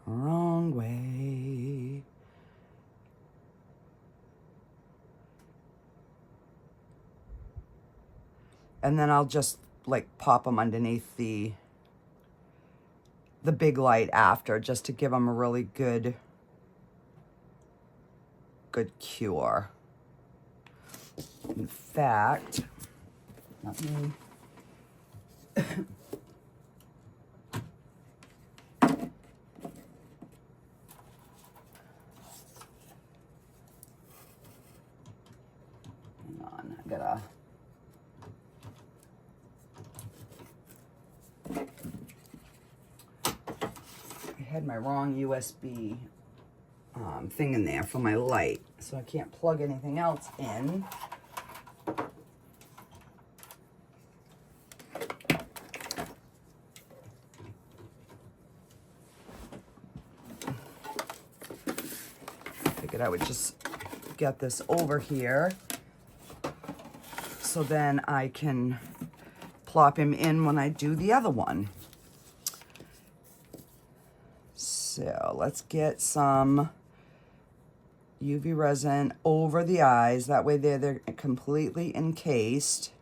Wrong way. And then I'll just like pop them underneath the big light after, just to give them a really good cure. In fact, let me hang on, I gotta I had my wrong USB thing in there for my light, so I can't plug anything else in. Figured I would just get this over here so then I can plop him in when I do the other one. So let's get some UV resin over the eyes. That way they're completely encased.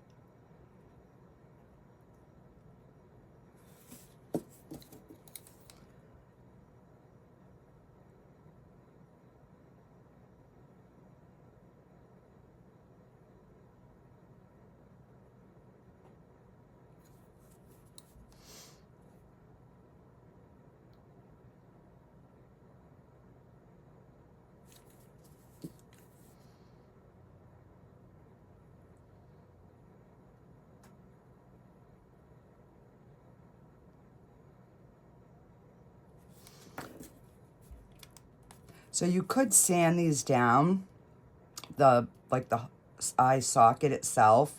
So you could sand these down, like the eye socket itself,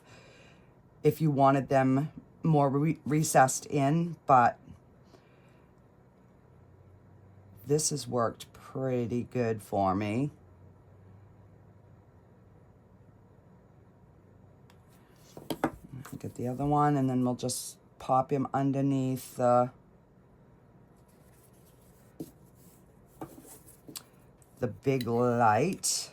if you wanted them more recessed in, but this has worked pretty good for me. Get the other one, and then we'll just pop him underneath the big light.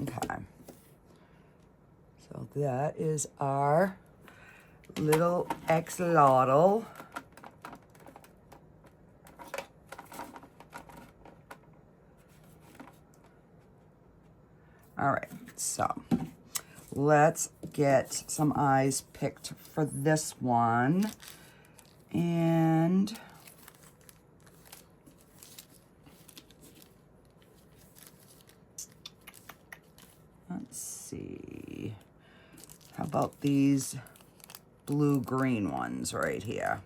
Okay, so that is our little axolotl. All right, so let's get some eyes picked for this one. And let's see, how about these blue-green ones right here?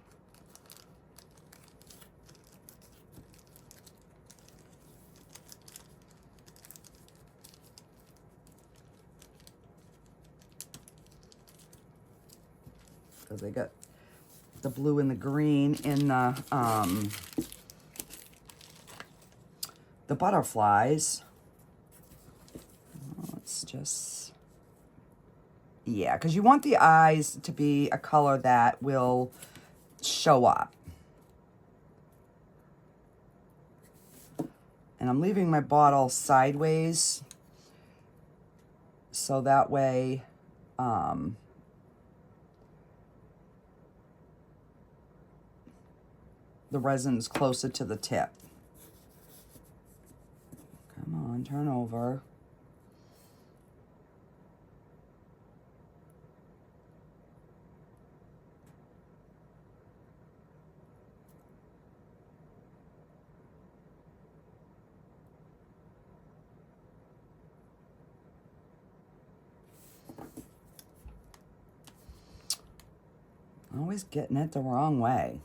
Because I got the blue and the green in the butterflies. Let's just, yeah, because you want the eyes to be a color that will show up. And I'm leaving my bottle sideways so that way the resin's closer to the tip. Come on, turn over. Always getting it the wrong way.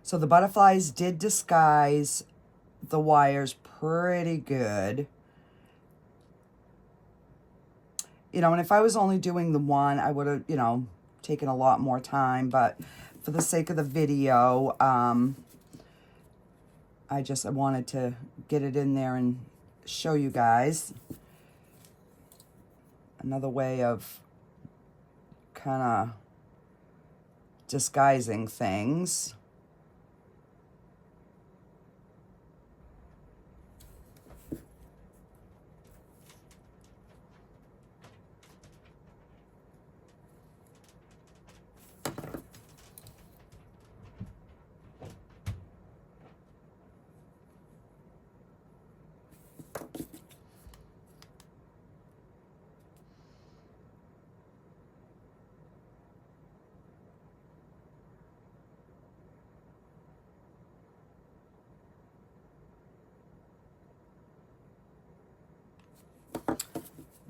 So the butterflies did disguise the wires pretty good. You know, and if I was only doing the one, I would have, you know, taken a lot more time. But for the sake of the video, I wanted to get it in there and show you guys another way of kind of disguising things.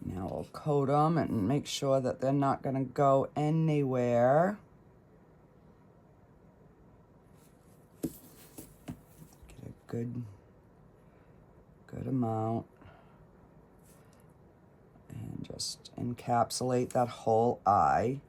Now we'll coat them and make sure that they're not going to go anywhere. Get a good amount. And just encapsulate that whole eye.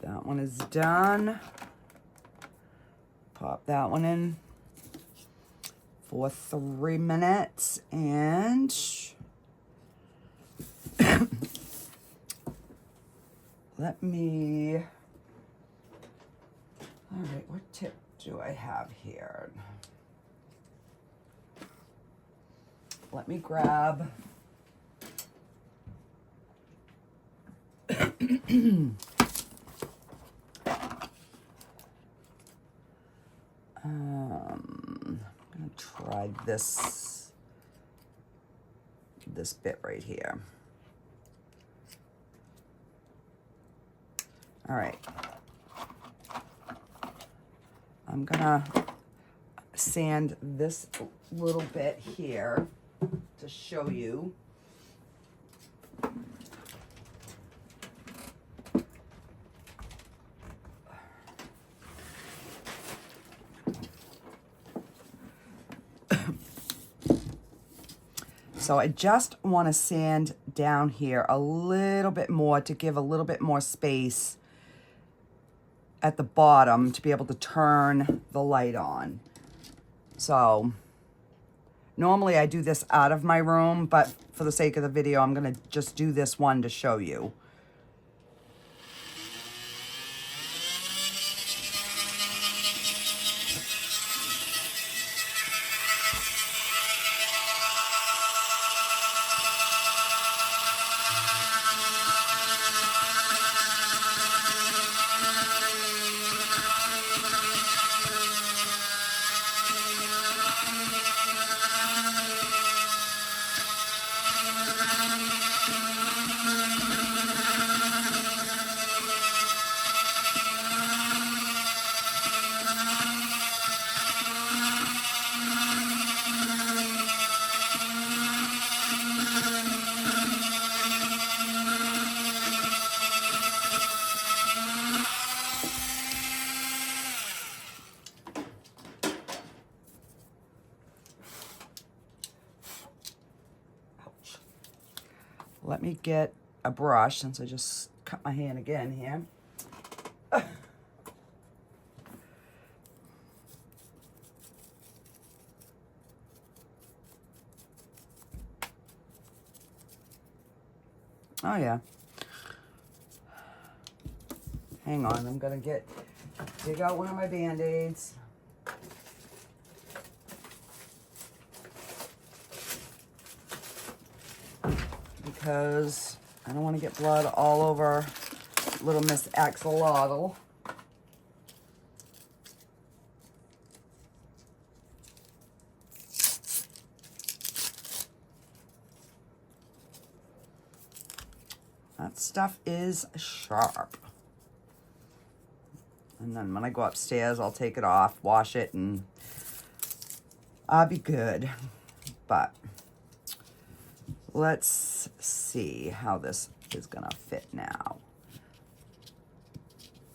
That one is done. Pop that one in for 3 minutes, and let me, all right, what tip do I have here? Let me grab I'm gonna try this bit right here. All right. I'm gonna sand this little bit here to show you. So I just want to sand down here a little bit more to give a little bit more space at the bottom to be able to turn the light on. So normally I do this out of my room, but for the sake of the video, I'm going to just do this one to show you. Let me get a brush since I just cut my hand again here. Oh yeah. Hang on, I'm gonna dig out one of my Band-Aids. Because I don't want to get blood all over little Miss Axolotl. That stuff is sharp. And then when I go upstairs, I'll take it off, wash it, and I'll be good. But let's see how this is gonna fit now.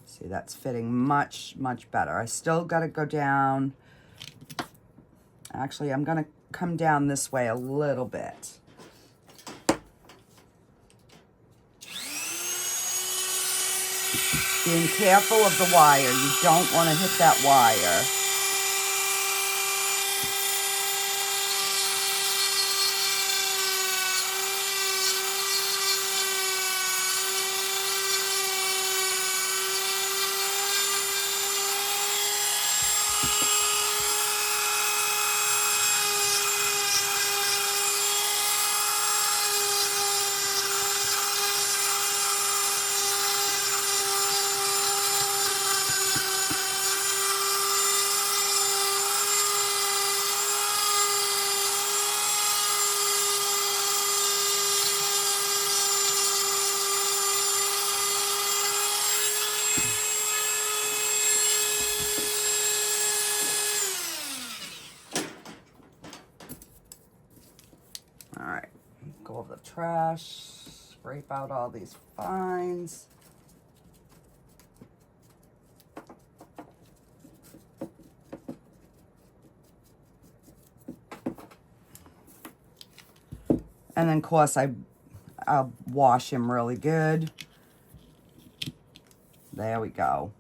See, that's fitting much, much better. I still gotta go down. Actually, I'm gonna come down this way a little bit. Being careful of the wire. You don't wanna hit that wire. Over the trash, scrape out all these fines. And then, of course, I'll wash him really good. There we go.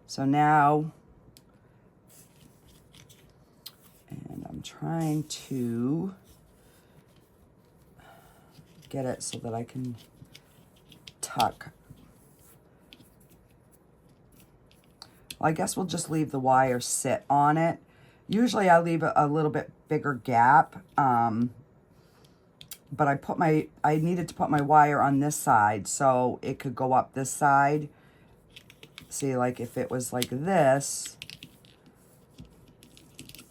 So now, and I'm trying to get it so that I can tuck. Well, I guess we'll just leave the wire sit on it. Usually I leave a little bit bigger gap, but I needed to put my wire on this side so it could go up this side. See, like if it was like this,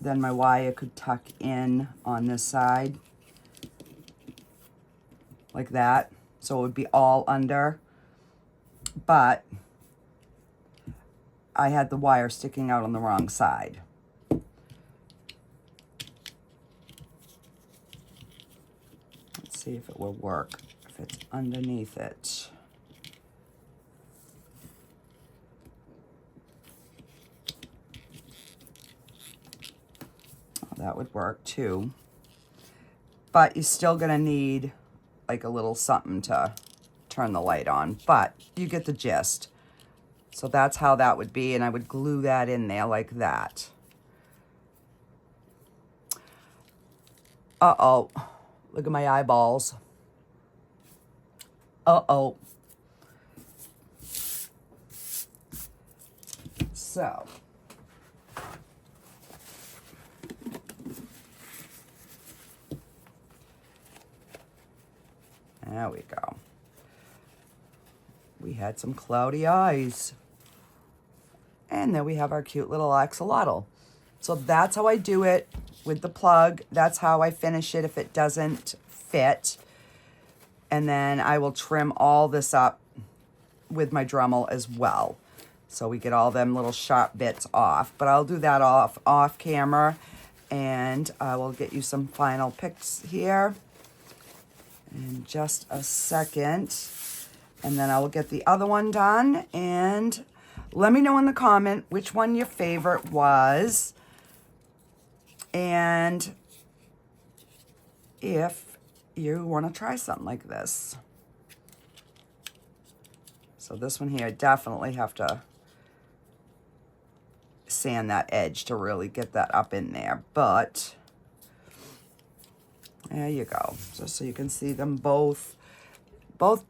then my wire could tuck in on this side like that. So it would be all under, but I had the wire sticking out on the wrong side. Let's see if it will work, if it's underneath it. That would work too. But you're still gonna need like a little something to turn the light on, but you get the gist. So that's how that would be, and I would glue that in there like that. Uh-oh, look at my eyeballs. Uh-oh. So. There we go. We had some cloudy eyes. And then we have our cute little axolotl. So that's how I do it with the plug. That's how I finish it if it doesn't fit. And then I will trim all this up with my Dremel as well. So we get all them little sharp bits off. But I'll do that off camera. And I will get you some final pics here in just a second. And then I will get the other one done. And let me know in the comment which one your favorite was. And if you want to try something like this. So this one here, I definitely have to sand that edge to really get that up in there. But there you go. Just so you can see them both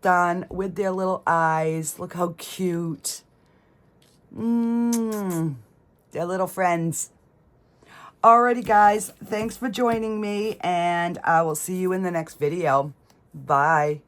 done with their little eyes. Look how cute. They're little friends. Alrighty, guys. Thanks for joining me, and I will see you in the next video. Bye.